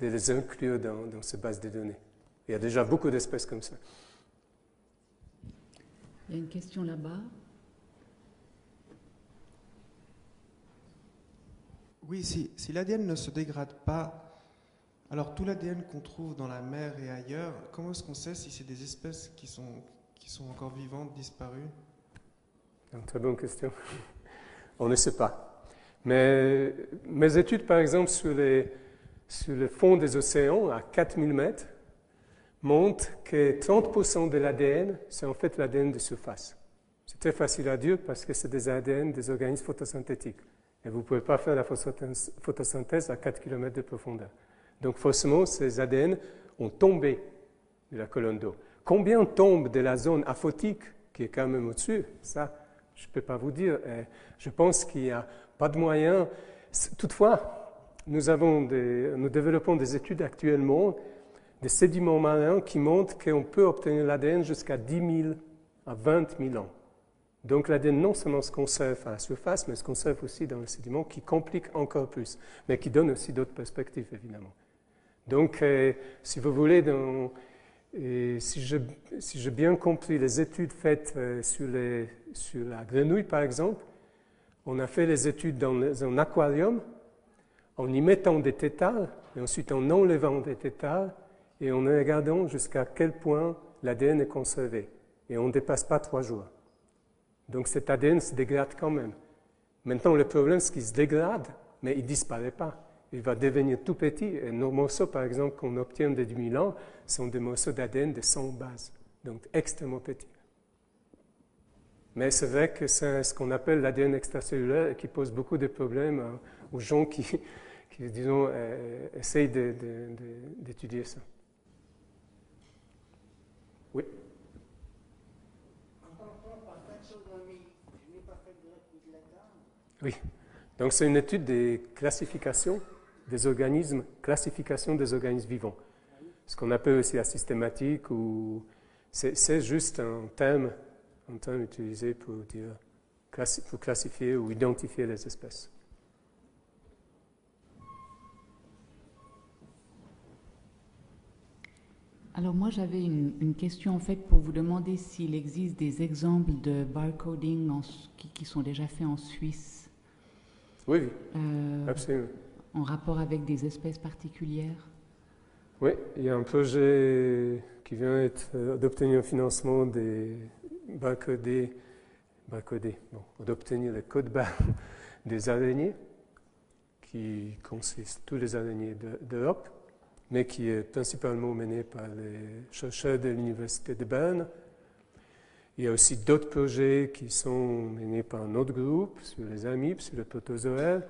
de les inclure dans ces bases de données. Il y a déjà beaucoup d'espèces comme ça. Il y a une question là-bas. Oui, si l'ADN ne se dégrade pas, alors tout l'ADN qu'on trouve dans la mer et ailleurs, comment est-ce qu'on sait si c'est des espèces qui sont encore vivantes, disparues? Une très bonne question. On ne sait pas. Mais mes études, par exemple, sur sur le fond des océans à 4000 mètres montrent que 30% de l'ADN, c'est en fait l'ADN de surface. C'est très facile à dire parce que c'est des ADN des organismes photosynthétiques. Et vous ne pouvez pas faire la photosynthèse à 4 km de profondeur. Donc forcément, ces ADN ont tombé de la colonne d'eau. Combien tombent de la zone aphotique, qui est quand même au-dessus? Ça, je ne peux pas vous dire. Je pense qu'il n'y a pas de moyen. Toutefois, nous développons des études actuellement des sédiments marins qui montrent qu'on peut obtenir l'ADN jusqu'à 10 000 à 20 000 ans. Donc l'ADN non seulement se conserve à la surface, mais se conserve aussi dans les sédiments qui compliquent encore plus, mais qui donnent aussi d'autres perspectives, évidemment. Donc, si vous voulez, si j'ai bien compris les études faites sur la grenouille, par exemple, on a fait les études dans un aquarium en y mettant des tétales, et ensuite en enlevant des tétales, et en regardant jusqu'à quel point l'ADN est conservé. Et on ne dépasse pas 3 jours. Donc cet ADN se dégrade quand même. Maintenant, le problème, c'est qu'il se dégrade, mais il ne disparaît pas. Il va devenir tout petit. Et nos morceaux, par exemple, qu'on obtient des 10 000 ans, sont des morceaux d'ADN de 100 bases, donc extrêmement petits. Mais c'est vrai que c'est ce qu'on appelle l'ADN extracellulaire et qui pose beaucoup de problèmes aux gens qui disons, essayent d'étudier ça. Oui. Oui. Donc c'est une étude des classifications des organismes, classification des organismes vivants. Ce qu'on appelle aussi la systématique, ou c'est juste un terme utilisé pour classifier ou identifier les espèces. Alors moi j'avais une question en fait pour vous demander s'il existe des exemples de barcoding qui sont déjà faits en Suisse. Oui, absolument. En rapport avec des espèces particulières. Oui, il y a un projet qui vient d'obtenir un financement d'obtenir le code barre des araignées, qui consiste tous les araignées d'Europe, mais qui est principalement mené par les chercheurs de l'Université de Berne. Il y a aussi d'autres projets qui sont menés par un autre groupe sur les amibes, sur le protozoaire.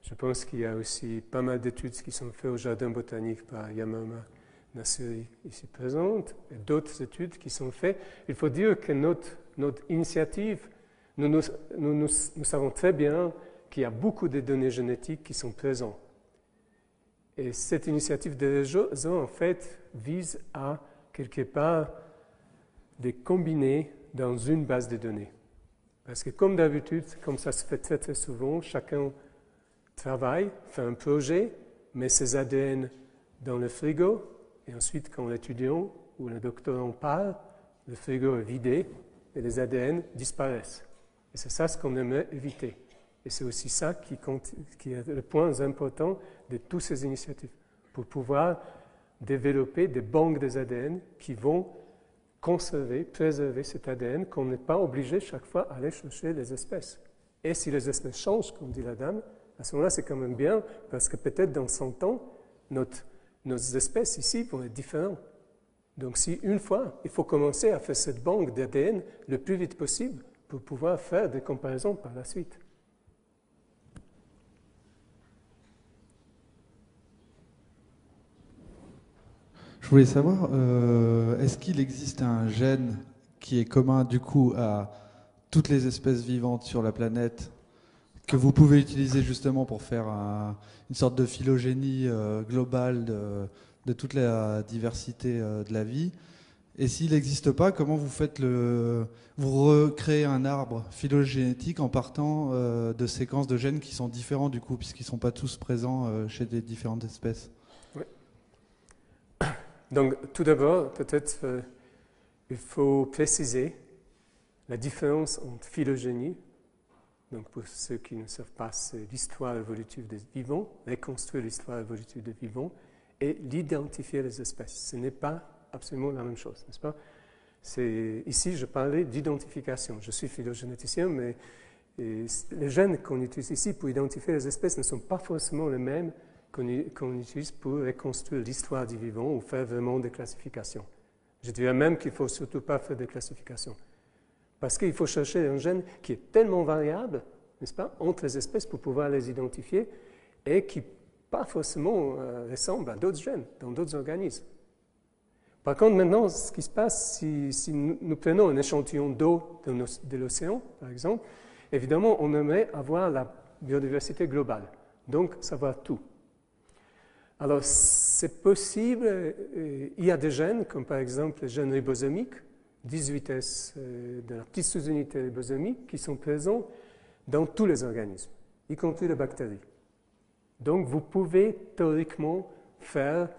Je pense qu'il y a aussi pas mal d'études qui sont faites au Jardin botanique par Yamama Nasseri, ici présente, et d'autres études qui sont faites. Il faut dire que notre initiative, nous savons très bien qu'il y a beaucoup de données génétiques qui sont présentes. Et cette initiative de réseau, en fait, vise à, quelque part, les combiner dans une base de données. Parce que comme d'habitude, comme ça se fait très très souvent, chacun travaille, fait un projet, met ses ADN dans le frigo, et ensuite quand l'étudiant ou le doctorant parle, le frigo est vidé et les ADN disparaissent. Et c'est ça ce qu'on aimerait éviter. Et c'est aussi ça qui est le point important de toutes ces initiatives, pour pouvoir développer des banques des ADN qui vont conserver, préserver cet ADN, qu'on n'est pas obligé chaque fois d'aller chercher les espèces. Et si les espèces changent, comme dit la dame, à ce moment-là, c'est quand même bien, parce que peut-être dans 100 ans, nos espèces ici vont être différentes. Donc si une fois, il faut commencer à faire cette banque d'ADN le plus vite possible pour pouvoir faire des comparaisons par la suite. Je voulais savoir, est-ce qu'il existe un gène qui est commun du coup à toutes les espèces vivantes sur la planète, que vous pouvez utiliser justement pour faire une sorte de phylogénie globale de toute la diversité de la vie? Et s'il n'existe pas, comment vous faites vous recréez un arbre phylogénétique en partant de séquences de gènes qui sont différents du coup, puisqu'ils ne sont pas tous présents chez les différentes espèces? Oui. Donc, tout d'abord, peut-être, il faut préciser la différence entre phylogénie, donc pour ceux qui ne savent pas, c'est l'histoire évolutive des vivants, reconstruire l'histoire évolutive des vivants, et l'identifier les espèces. Ce n'est pas absolument la même chose, n'est-ce pas? Ici, je parlais d'identification. Je suis phylogénéticien, mais les gènes qu'on utilise ici pour identifier les espèces ne sont pas forcément les mêmes qu'on utilise pour reconstruire l'histoire du vivant ou faire vraiment des classifications. Je dirais même qu'il ne faut surtout pas faire des classifications. Parce qu'il faut chercher un gène qui est tellement variable, n'est-ce pas, entre les espèces pour pouvoir les identifier et qui pas forcément ressemble à d'autres gènes dans d'autres organismes. Par contre, maintenant, ce qui se passe, si nous prenons un échantillon d'eau de l'océan, par exemple, évidemment, on aimerait avoir la biodiversité globale, donc savoir tout. Alors, c'est possible, il y a des gènes, comme par exemple les gènes ribosomiques, 18S de la petite sous-unité ribosomique, qui sont présents dans tous les organismes, y compris les bactéries. Donc, vous pouvez théoriquement faire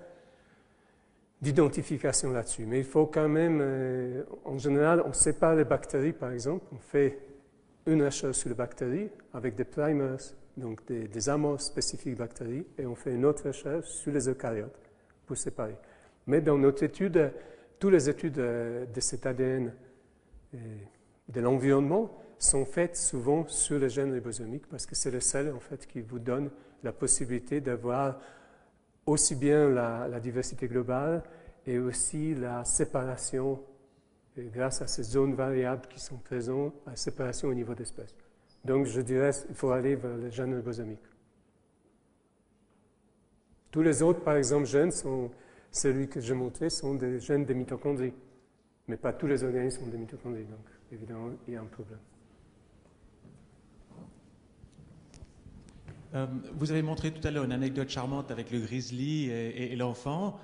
d'identification là-dessus. Mais il faut quand même, en général, on sépare les bactéries, par exemple. On fait une recherche sur les bactéries avec des primers, donc des amorces spécifiques bactéries, et on fait une autre recherche sur les eucaryotes pour séparer. Mais dans notre étude, toutes les études de cet ADN et de l'environnement sont faites souvent sur les gènes ribosomiques parce que c'est le seul, en fait, qui vous donne la possibilité d'avoir aussi bien la diversité globale et aussi la séparation grâce à ces zones variables qui sont présentes, la séparation au niveau d'espèces. Donc, je dirais qu'il faut aller vers les gènes ribosomiques. Tous les autres, par exemple, gènes, celui que j'ai montré, sont des gènes des mitochondries. Mais pas tous les organismes ont des mitochondries, donc évidemment, il y a un problème. Vous avez montré tout à l'heure une anecdote charmante avec le grizzly et l'enfant.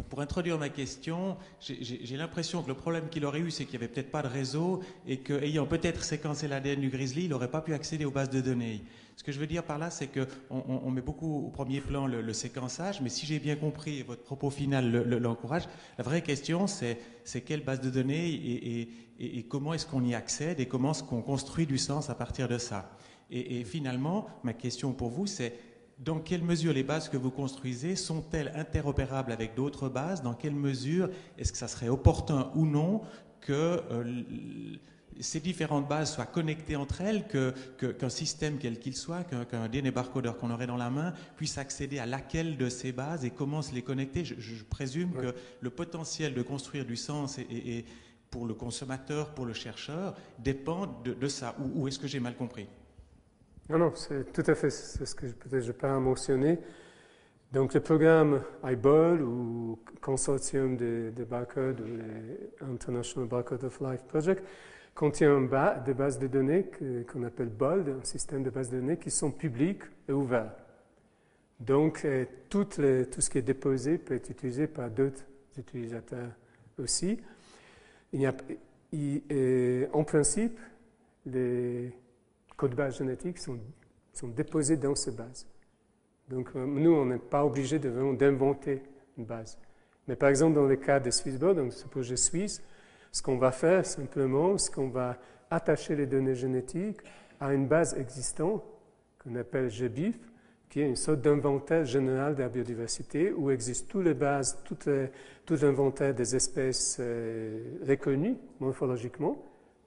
Pour introduire ma question, j'ai l'impression que le problème qu'il aurait eu, c'est qu'il n'y avait peut-être pas de réseau et qu'ayant peut-être séquencé l'ADN du grizzly, il n'aurait pas pu accéder aux bases de données. Ce que je veux dire par là, c'est qu'on met beaucoup au premier plan le séquençage, mais si j'ai bien compris, et votre propos final l'encourage, la vraie question, c'est quelle base de données et comment est-ce qu'on y accède et comment est-ce qu'on construit du sens à partir de ça. Et finalement, ma question pour vous, c'est dans quelle mesure les bases que vous construisez sont-elles interopérables avec d'autres bases? Dans quelle mesure est-ce que ça serait opportun ou non que ces différentes bases soient connectées entre elles, qu'un système quel qu'il soit, qu'un DNA barcodeur qu'on aurait dans la main puisse accéder à laquelle de ces bases et comment se les connecter? Je présume que le potentiel de construire du sens et pour le consommateur, pour le chercheur, dépend de ça. Ou est-ce que j'ai mal compris? Non, c'est tout à fait ce que peut-être je n'ai pas mentionné. Donc, le programme IBOL ou Consortium de Barcode ou le International Barcode of Life Project contient des bases de données qu'on appelle BOLD, un système de bases de données qui sont publiques et ouverts. Donc, tout ce qui est déposé peut être utilisé par d'autres utilisateurs aussi. En principe, les codes bases génétiques sont déposés dans ces bases. Donc, nous, on n'est pas obligé d'inventer une base. Mais par exemple, dans le cas de Swissbird, donc ce projet suisse, ce qu'on va faire simplement, c'est qu'on va attacher les données génétiques à une base existante qu'on appelle GBIF, qui est une sorte d'inventaire général de la biodiversité où existent toutes les bases, tout l'inventaire des espèces reconnues morphologiquement,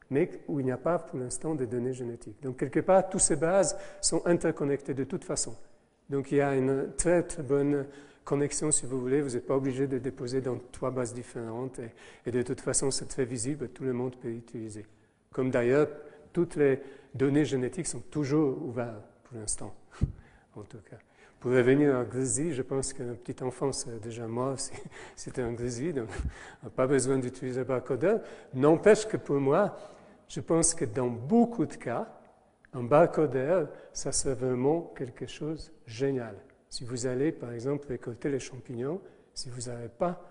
mais où il n'y a pas pour l'instant de données génétiques. Donc, quelque part, toutes ces bases sont interconnectées de toute façon. Donc, il y a une très, très bonne connexion, si vous voulez. Vous n'êtes pas obligé de déposer dans 3 bases différentes. Et de toute façon, c'est très visible, tout le monde peut l'utiliser. Comme d'ailleurs, toutes les données génétiques sont toujours ouvertes pour l'instant, en tout cas. Pour revenir à grizzly, je pense qu'un petit enfant serait déjà mort si c'était un grizzly, donc on n'a pas besoin d'utiliser un barcodeur. N'empêche que pour moi, je pense que dans beaucoup de cas, un barcodeur, ça serait vraiment quelque chose de génial. Si vous allez, par exemple, récolter les champignons, si vous n'avez pas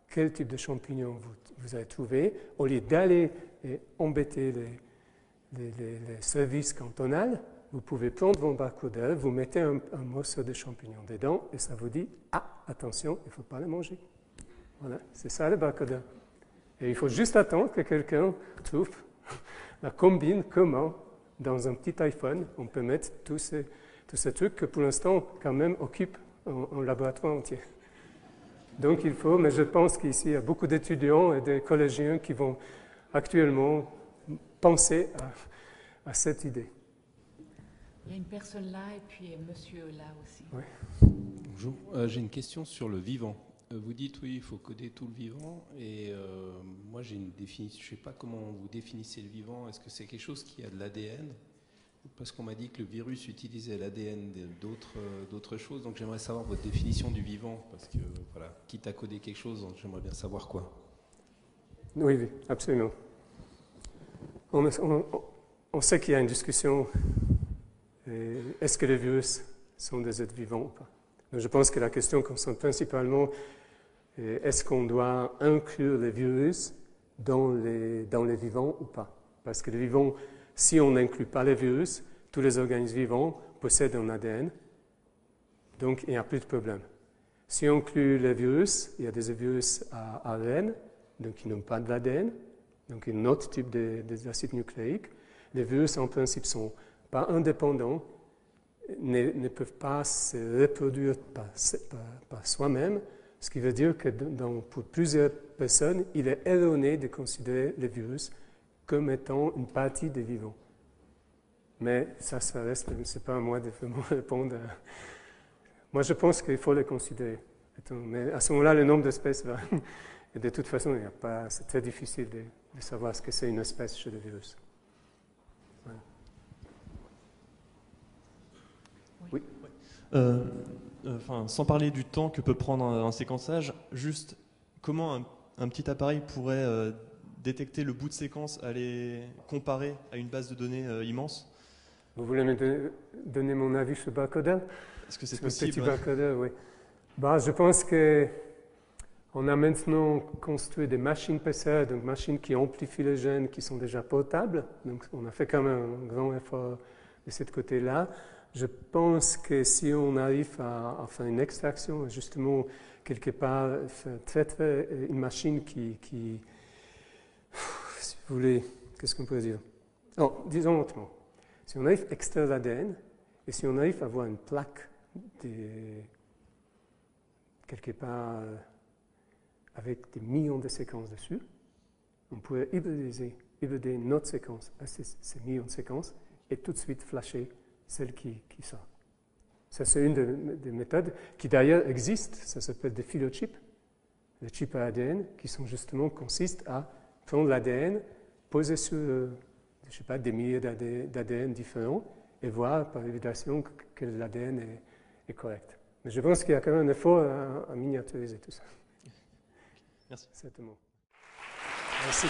quel type de champignons vous avez trouvé, au lieu d'aller embêter les services cantonaux, vous pouvez prendre vos barcodeurs, vous mettez un morceau de champignon dedans et ça vous dit « Ah, attention, il ne faut pas le manger ». Voilà, c'est ça le barcodeur. Et il faut juste attendre que quelqu'un trouve la combine comment, dans un petit iPhone, on peut mettre tous ces trucs que pour l'instant, quand même, occupent un laboratoire entier. Donc il faut, mais je pense qu'ici, il y a beaucoup d'étudiants et de collégiens qui vont actuellement penser à cette idée. Il y a une personne là et puis monsieur là aussi. Oui. Bonjour, j'ai une question sur le vivant. Vous dites oui, il faut coder tout le vivant, et moi j'ai une définition, je ne sais pas comment vous définissez le vivant. Est-ce que c'est quelque chose qui a de l'ADN? Parce qu'on m'a dit que le virus utilisait l'ADN d'autres choses, donc j'aimerais savoir votre définition du vivant, parce que voilà, quitte à coder quelque chose, j'aimerais bien savoir quoi. Oui, oui, absolument. On sait qu'il y a une discussion, est-ce que les virus sont des êtres vivants ou pas? Donc je pense que la question concerne principalement est-ce qu'on doit inclure les virus dans les vivants ou pas? Parce que les vivants, si on n'inclut pas les virus, tous les organismes vivants possèdent un ADN, donc il n'y a plus de problème. Si on inclut les virus, il y a des virus à ARN, donc qui n'ont pas de l'ADN, donc un autre type d'acide nucléique. Les virus, en principe, ne sont pas indépendants, ne peuvent pas se reproduire par soi-même, ce qui veut dire que pour plusieurs personnes, il est erroné de considérer les virus comme étant une partie des vivants. Mais ça reste, ce n'est pas à moi de vraiment répondre. Moi, je pense qu'il faut les considérer. Mais à ce moment-là, le nombre d'espèces va... Et de toute façon, c'est très difficile de savoir ce que c'est une espèce chez le virus. Voilà. Oui. Sans parler du temps que peut prendre un séquençage, juste comment un petit appareil pourrait détecter le bout de séquence, aller comparer à une base de données immense? Vous voulez me donner mon avis sur barcodeur? Est-ce que c'est possible? Petit barcodeur, oui. Je pense qu'on a maintenant construit des machines PCR, donc machines qui amplifient les gènes, qui sont déjà portables. Donc on a fait quand même un grand effort de ce côté-là. Je pense que si on arrive à faire une extraction, justement, quelque part, une machine qui si vous voulez, qu'est-ce qu'on peut dire? Disons autrement. Si on arrive à extraire l'ADN, et si on arrive à avoir une plaque quelque part avec des millions de séquences dessus, on pourrait hybrider notre séquence à ces millions de séquences et tout de suite flasher celle qui sort. Ça, c'est une des méthodes qui d'ailleurs existe, ça s'appelle des phylochips, des chips à ADN qui consistent à prendre l'ADN, poser sur, je sais pas, des milliers d'ADN différents et voir par évidence que l'ADN est correct. Mais je pense qu'il y a quand même un effort à miniaturiser tout ça. Merci. Certainement. Merci.